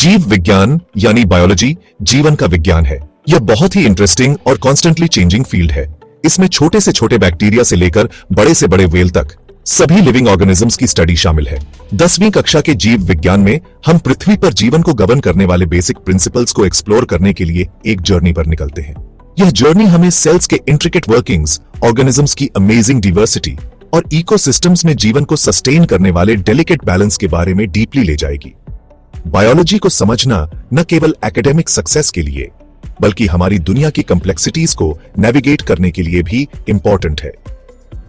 जीव विज्ञान यानी बायोलॉजी जीवन का विज्ञान है। यह बहुत ही इंटरेस्टिंग और कॉन्स्टेंटली चेंजिंग फील्ड है। इसमें छोटे से छोटे बैक्टीरिया से लेकर बड़े से बड़े व्हेल तक सभी लिविंग ऑर्गेनिजम्स की स्टडी शामिल है। 10वीं कक्षा के जीव विज्ञान में हम पृथ्वी पर जीवन को गवर्न करने वाले बेसिक प्रिंसिपल्स को एक्सप्लोर करने के लिए एक जर्नी पर निकलते हैं। यह जर्नी हमें सेल्स के इंट्रिकेट वर्किंग्स, ऑर्गेनिजम्स की अमेजिंग डिवर्सिटी और इकोसिस्टम्स में जीवन को सस्टेन करने वाले डेलिकेट बैलेंस के बारे में डीपली ले जाएगी। बायोलॉजी को समझना न केवल एकेडमिक सक्सेस के लिए बल्कि हमारी दुनिया की कॉम्प्लेक्सिटीज को नेविगेट करने के लिए भी इंपॉर्टेंट है।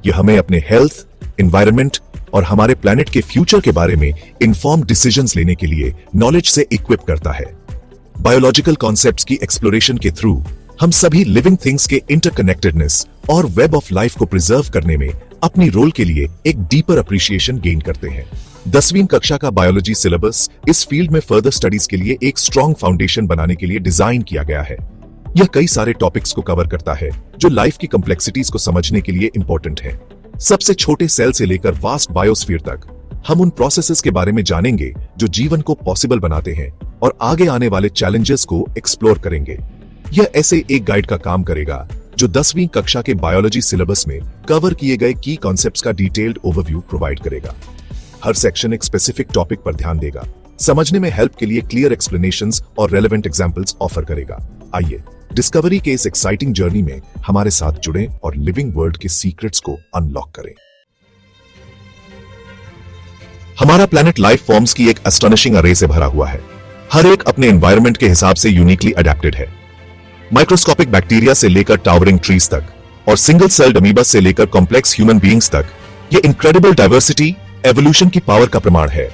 यह हमें अपने हेल्थ, एनवायरनमेंट और हमारे प्लैनेट के फ्यूचर के बारे में इन्फॉर्म्ड डिसीजंस लेने के लिए नॉलेज से इक्विप करता है। बायोलॉजिकल कॉन्सेप्ट्स की एक्सप्लोरेशन के थ्रू हम सभी लिविंग थिंग्स के इंटरकनेक्टेडनेस और वेब ऑफ लाइफ को प्रिजर्व करने में अपनी रोल के लिए एक डीपर अप्रिशिएशन गेन करते हैं। 10वीं कक्षा का बायोलॉजी सिलेबस इस फील्ड में फर्दर स्टडीज के लिए एक स्ट्रॉन्ग फाउंडेशन बनाने के लिए डिजाइन किया गया है। यह कई सारे टॉपिक्स को कवर करता है जो लाइफ की कॉम्प्लेक्सिटीज को समझने के लिए इंपॉर्टेंट है। सबसे छोटे सेल से लेकर वास्ट बायोस्फीयर तक हम उन प्रोसेसेस के बारे में जानेंगे जो जीवन को पॉसिबल बनाते हैं और आगे आने वाले चैलेंजेस को एक्सप्लोर करेंगे। यह ऐसे एक गाइड का काम करेगा जो 10वीं कक्षा के बायोलॉजी सिलेबस में कवर किए गए की कॉन्सेप्ट्स का डिटेल्ड ओवरव्यू प्रोवाइड करेगा। हर सेक्शन एक स्पेसिफिक टॉपिक पर ध्यान देगा, समझने में हेल्प के लिए क्लियर एक्सप्लेनेशंस और रेलेवेंट एग्जांपल्स ऑफर करेगा। आइए डिस्कवरी के इस एक्साइटिंग जर्नी में हमारे साथ जुड़ें और लिविंग वर्ल्ड के सीक्रेट्स को अनलॉक करें। हमारा प्लैनेट लाइफ फॉर्म्स की एक एस्टोनिशिंग अरे से भरा हुआ है। हर एक अपने एनवायरनमेंट के हिसाब से यूनिकली अडेप्टेड है। माइक्रोस्कोपिक बैक्टीरिया से लेकर टावरिंग ट्रीज तक और सिंगल सेल्ड अमीबा से लेकर कॉम्प्लेक्स ह्यूमन बीइंग्स तक, ये इनक्रेडिबल डाइवर्सिटी एवोल्यूशन की पावर का प्रमाण है।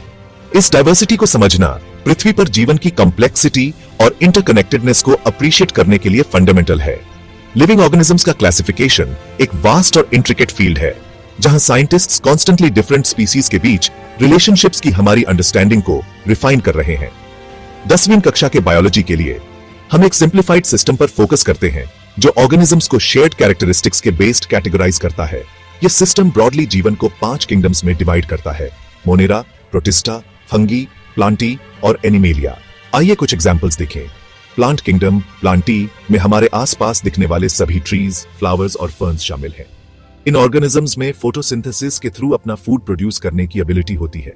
इस डाइवर्सिटी को समझना पृथ्वी पर जीवन की कॉम्प्लेक्सिटी और इंटरकनेक्टेडनेस को अप्रिशिएट करने के लिए फंडामेंटल है। लिविंग ऑर्गेनिजम्स का क्लासिफिकेशन एक वास्ट और इंट्रिकेट फील्ड है, जहां साइंटिस्ट्स कॉन्स्टेंटली डिफरेंट स्पीसीज के बीच रिलेशनशिप्स की हमारी अंडरस्टैंडिंग को रिफाइन कर रहे हैं। 10वीं कक्षा के बायोलॉजी के लिए हम एक सिंप्लीफाइड सिस्टम पर फोकस करते हैं जो ऑर्गेनिजम्स को शेयर्ड कैरेक्टरिस्टिक्स के बेस्ड कैटेगराइज करता है। यह सिस्टम ब्रॉडली जीवन को 5 किंगडम्स में डिवाइड करता है: मोनेरा, प्रोटिस्टा, फंगी, प्लांटी और एनिमेलिया। आइए कुछ एग्जांपल्स देखें। प्लांट किंगडम, प्लांटी में हमारे आसपास दिखने वाले सभी ट्रीज, फ्लावर्स और फर्न्स शामिल हैं। इन ऑर्गेनिजम्स में फोटोसिंथेसिस के थ्रू अपना फूड प्रोड्यूस करने की एबिलिटी होती है।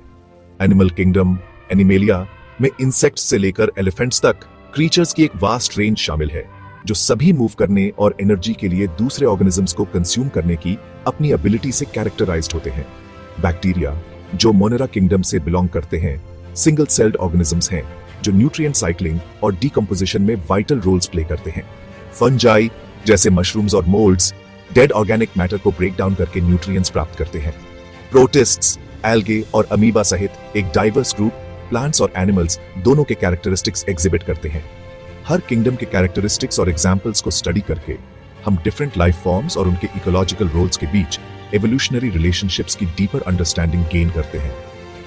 एनिमल किंगडम, एनिमेलिया में इंसेक्ट्स से लेकर एलिफेंट्स तक क्रीचर्स की एक वास्ट रेंज शामिल है जो सभी मूव करने और एनर्जी के लिए दूसरे ऑर्गेनिजम्स को कंज्यूम करने की अपनी एबिलिटी से कैरेक्टराइज्ड होते हैं। बैक्टीरिया जो मोनेरा किंगडम से बिलोंग करते हैं, सिंगल सेल्ड ऑर्गेनिजम्स हैं जो न्यूट्रिएंट साइक्लिंग और डीकंपोजिशन में वाइटल रोल्स प्ले करते हैं। फंजाई जैसे मशरूम्स और मोल्ड्स डेड ऑर्गेनिक मैटर को ब्रेक डाउन करके न्यूट्रिएंट्स प्राप्त करते हैं। प्रोटिस्ट्स, एल्गे और अमीबा सहित एक डाइवर्स ग्रुप प्लांट्स और एनिमल्स दोनों के कैरेक्टरिस्टिक्स एग्जिबिट करते हैं। हर किंगडम के कैरेक्टरिस्टिक्स और एग्जांपल्स को स्टडी करके हम डिफरेंट लाइफ फॉर्म्स और उनके इकोलॉजिकल रोल्स के बीच एवोल्यूशनरी रिलेशनशिप्स की डीपर अंडरस्टैंडिंग गेन करते हैं।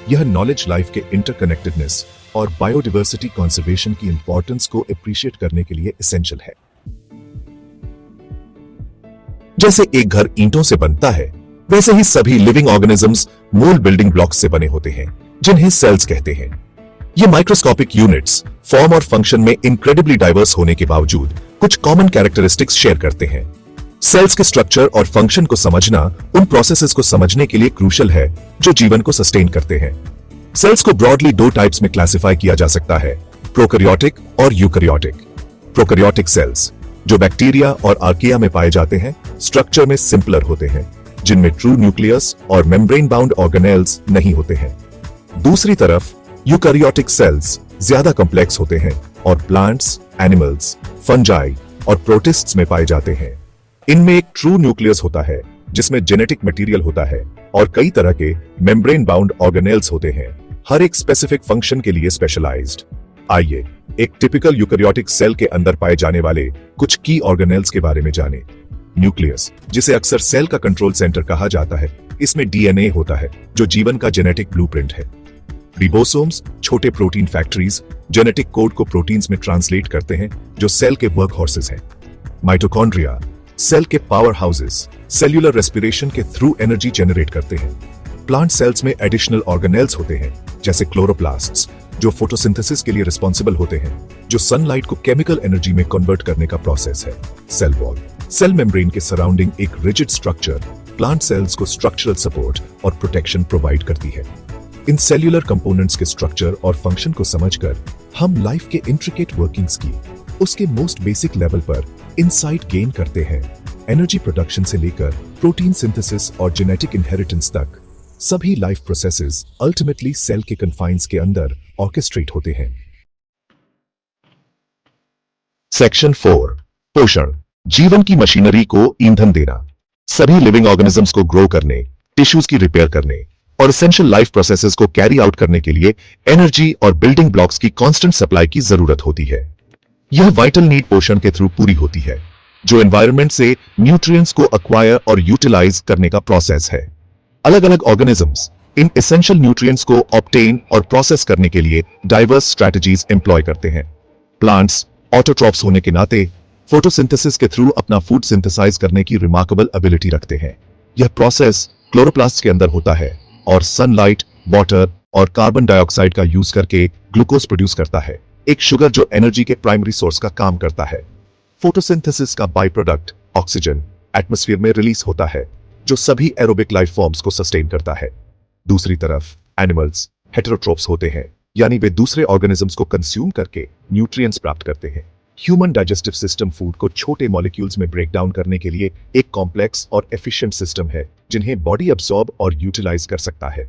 यह नॉलेज लाइफ के इंटरकनेक्टेडनेस और बायोडाइवर्सिटी कंजर्वेशन की इंपॉर्टेंस को अप्रिशिएट करने के लिए एसेंशियल है। जैसे एक घर ईंटों से बनता है, वैसे ही सभी लिविंग ऑर्गेनिजम्स मूल बिल्डिंग ब्लॉक्स से बने होते हैं जिन्हें सेल्स कहते हैं। ये माइक्रोस्कोपिक यूनिट्स फॉर्म और फंक्शन में इनक्रेडिबली डाइवर्स होने के बावजूद कुछ कॉमन कैरेक्टरिस्टिक्स शेयर करते हैं। सेल्स के स्ट्रक्चर और फंक्शन को समझना उन प्रोसेसेस को समझने के लिए क्रूशियल है जो जीवन को सस्टेन करते हैं। सेल्स को ब्रॉडली 2 टाइप्स में क्लासिफाई किया जा सकता है: प्रोकैरियोटिक और यूकैरियोटिक। प्रोकैरियोटिक सेल्स जो बैक्टीरिया और आर्किया में पाए जाते हैं, स्ट्रक्चर में सिंपलर होते हैं, जिनमें ट्रू न्यूक्लियस और मेम्ब्रेन बाउंड ऑर्गेनेल्स नहीं होते हैं। दूसरी तरफ यूकैरियोटिक सेल्स ज्यादा कॉम्प्लेक्स होते हैं और प्लांट्स, एनिमल्स, फंजाई और प्रोटिस्ट्स में पाए जाते हैं। इनमें एक ट्रू न्यूक्लियस होता है जिसमें जेनेटिक मटेरियल होता है और कई तरह के मेम्ब्रेन बाउंड ऑर्गेनेल्स होते हैं, हर एक स्पेसिफिक फंक्शन के लिए स्पेशलाइज्ड। आइए एक टिपिकल यूकैरियोटिक सेल के अंदर पाए जाने वाले कुछ की ऑर्गेनेल्स के बारे में जानें। न्यूक्लियस, जिसे अक्सर सेल का कंट्रोल सेंटर कहा जाता है, इसमें डीएनए होता है जो जीवन का जेनेटिक ब्लूप्रिंट है। रिबोसोम्स छोटे प्रोटीन फैक्ट्रीज जेनेटिक कोड को प्रोटीन्स में ट्रांसलेट करते हैं जो सेल के वर्क हॉर्सेस हैं। माइटोकॉन्ड्रिया सेल के पावर हाउसेस सेल्यूलर रेस्पिरेशन के थ्रू एनर्जी जनरेट करते हैं। प्लांट सेल्स में एडिशनल ऑर्गेनेल्स होते हैं जैसे क्लोरोप्लास्ट्स, जो फोटोसिंथेसिस के लिए रिस्पॉन्सिबल होते हैं, जो सनलाइट को केमिकल एनर्जी में कन्वर्ट करने का प्रोसेस है। सेल वॉल, सेल मेम्ब्रेन के सराउंडिंग एक रिजिड स्ट्रक्चर प्लांट सेल्स को स्ट्रक्चरल सपोर्ट और प्रोटेक्शन प्रोवाइड करती है। इन सेल्यूलर कंपोनेंट्स के स्ट्रक्चर और फंक्शन को समझकर हम लाइफ के इंट्रिकेट वर्किंग्स की उसके मोस्ट बेसिक लेवल पर इनसाइट गेन करते हैं। एनर्जी प्रोडक्शन से लेकर प्रोटीन सिंथेसिस और जेनेटिक इनहेरिटेंस तक सभी लाइफ प्रोसेसेस अल्टीमेटली सेल के कन्फाइंस के अंदर ऑर्केस्ट्रेट होते हैं। सेक्शन 4, पोषण, जीवन की मशीनरी को ईंधन देना। सभी लिविंग ऑर्गेनिजम्स को ग्रो करने, टिश्यूज की रिपेयर करने और एसेंशियल लाइफ प्रोसेसेस को कैरी आउट करने के लिए एनर्जी और बिल्डिंग ब्लॉक्स की कांस्टेंट सप्लाई की जरूरत होती है। यह वाइटल नीड पोषण के थ्रू पूरी होती है, जो एनवायरनमेंट से न्यूट्रिएंट्स को अक्वायर और यूटिलाइज करने का प्रोसेस है। अलग अलग ऑर्गेनिजम्स इन एसेंशियल न्यूट्रिएंट्स को ऑब्टेन और प्रोसेस करने के लिए डाइवर्स स्ट्रैटेजीज एम्प्लॉय करते हैं। प्लांट्स ऑटोट्रॉप्स होने के नाते फोटोसिंथेसिस के थ्रू अपना फूड सिंथेसाइज करने की रिमार्केबल एबिलिटी रखते हैं। यह प्रोसेस क्लोरोप्लास्ट के अंदर होता है और सनलाइट, वाटर और कार्बन डाइऑक्साइड का यूज करके ग्लूकोज प्रोड्यूस करता है, एक शुगर जो एनर्जी के प्राइमरी सोर्स का काम करता है। फोटोसिंथेसिस का बाई प्रोडक्ट ऑक्सीजन एटमॉस्फेयर में रिलीज होता है, जो सभी एरोबिक लाइफ फॉर्म्स को सस्टेन करता है। दूसरी तरफ एनिमल्स हेटेरोट्रोप्स होते हैं, यानी वे दूसरे ऑर्गेनिजम्स को कंज्यूम करके न्यूट्रिएंट्स प्राप्त करते हैं। ह्यूमन डाइजेस्टिव सिस्टम फूड को छोटे मॉलिक्यूल्स में ब्रेक डाउन करने के लिए एक कॉम्प्लेक्स और एफिशिएंट सिस्टम है, जिन्हें बॉडी अब्सॉर्ब और यूटिलाइज कर सकता है।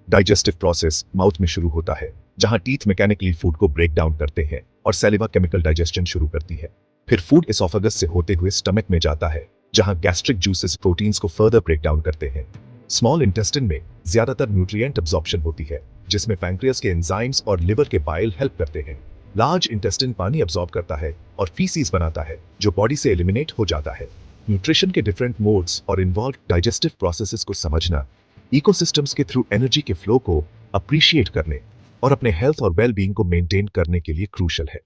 डाइजेस्टिव प्रोसेस माउथ में शुरू होता है, जहां टीथ मैकेनिकली फूड को ब्रेक डाउन करते हैं और सैलिवा केमिकल डाइजेशन शुरू करती है। फिर फूड एसोफेगस से होते हुए स्टमक में जाता है, जहां गैस्ट्रिक जूसेस प्रोटीन्स को फर्दर ब्रेक डाउन करते हैं। स्मॉल इंटेस्टाइन में ज्यादातर न्यूट्रिएंट अब्सॉर्प्शन होती है, जिसमें पैंक्रियास के एंजाइम्स और लिवर के बाइल हेल्प करते हैं। लार्ज इंटेस्टाइन पानी अब्सॉर्ब करता है और फीसीज बनाता है, जो बॉडी से एलिमिनेट हो जाता है। न्यूट्रिशन के डिफरेंट मोड्स और इन्वॉल्व डाइजेस्टिव प्रोसेसेस को समझना इकोसिस्टम्स के थ्रू एनर्जी के फ्लो को अप्रिशिएट करने और अपने हेल्थ और वेल बीइंग को मेंटेन करने के लिए क्रूशियल है।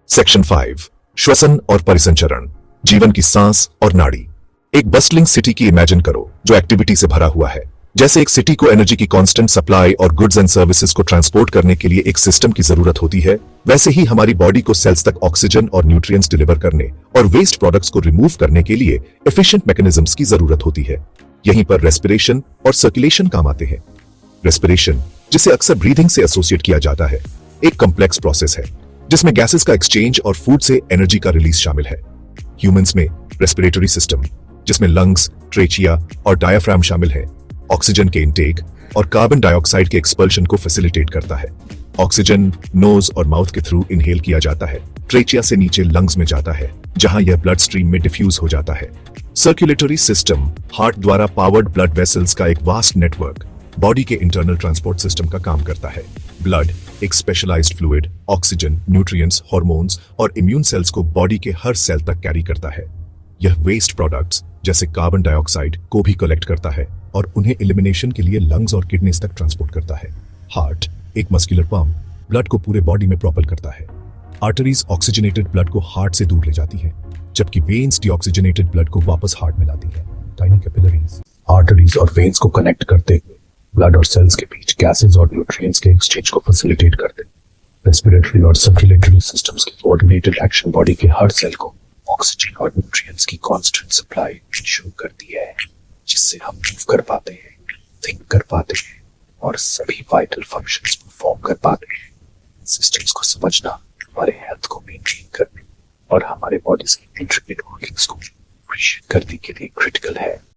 सेक्शन 5, श्वसन और परिसंचरण, जीवन की सांस और नाड़ी। एक बस्टलिंग सिटी की इमेजिन करो जो एक्टिविटी से भरा हुआ है। जैसे एक सिटी को एनर्जी की कांस्टेंट सप्लाई और गुड्स एंड सर्विसेज को ट्रांसपोर्ट करने के लिए एक सिस्टम की जरूरत होती है, वैसे ही हमारी बॉडी को सेल्स तक ऑक्सीजन और न्यूट्रिएंट्स डिलीवर करने और वेस्ट प्रोडक्ट्स को रिमूव करने के लिए एफिशिएंट मैकेनिज्म्स की जरूरत होती है। यहीं पर रेस्पिरेशन और सर्कुलेशन काम आते हैं। रेस्पिरेशन, जिसे अक्सर ब्रीदिंग से एसोसिएट किया जाता है, एक कॉम्प्लेक्स प्रोसेस है जिसमें गैसेस का एक्सचेंज और फूड से एनर्जी का रिलीज शामिल है। ह्यूमंस में रेस्पिरेटरी सिस्टम, जिसमें लंग्स, ट्रेचिया और डायाफ्राम शामिल है, ऑक्सीजन के इनटेक और कार्बन डाइऑक्साइड के एक्सपल्शन को फैसिलिटेट करता है। ऑक्सीजन नोज और माउथ के थ्रू इनहेल किया जाता है, ट्रेचिया से नीचे लंग्स में जाता है, जहां यह ब्लड स्ट्रीम में डिफ्यूज हो जाता है। सर्कुलेटरी सिस्टम, हार्ट द्वारा पावर्ड ब्लड वेसल्स का एक वास्ट नेटवर्क, बॉडी के इंटरनल ट्रांसपोर्ट सिस्टम का काम करता है। ब्लड एक specialised fluid oxygen, nutrients, hormones और इम्यून सेल्स को बॉडी के हर सेल तक कैरी करता है। यह वेस्ट प्रोडक्ट्स जैसे कार्बन डाइऑक्साइड को भी कलेक्ट करता है और उन्हें एलिमिनेशन के लिए लंग्स और किडनीज तक ट्रांसपोर्ट करता है। हार्ट एक मस्कुलर पंप ब्लड को पूरे बॉडी में प्रोपल करता है। आर्टरीज ऑक्सीजनेटेड ब्लड को हार्ट से दूर ले जाती है, जबकि वेन्स डीऑक्सीजनेटेड ब्लड को वापस हार्ट में लाती है। टाइनी कैपिलरीज आर्टरीज और वेन्स को कनेक्ट करते हुए ब्लड और सेल्स के बीच गैसेस और न्यूट्रिएंट्स के एक्सचेंज को फैसिलिटेट करते हैं। रेस्पिरेटरी और सर्कुलेटरी सिस्टम्स की कोऑर्डिनेटेड एक्शन बॉडी के हर सेल को ऑक्सीजन और न्यूट्रिएंट्स की कांस्टेंट सप्लाई इंश्योर करती है, जिससे हम मूव कर पाते हैं, थिंक कर पाते हैं और सभी वाइटल फंक्शंस परफॉर्म कर पाते हैं। सिस्टम्स को समझना हमारे हेल्थ को मेंटेन करने और हमारे बॉडी की इंट्रिकेट वर्किंग्स को अप्रिशिएट करने के लिए क्रिटिकल है।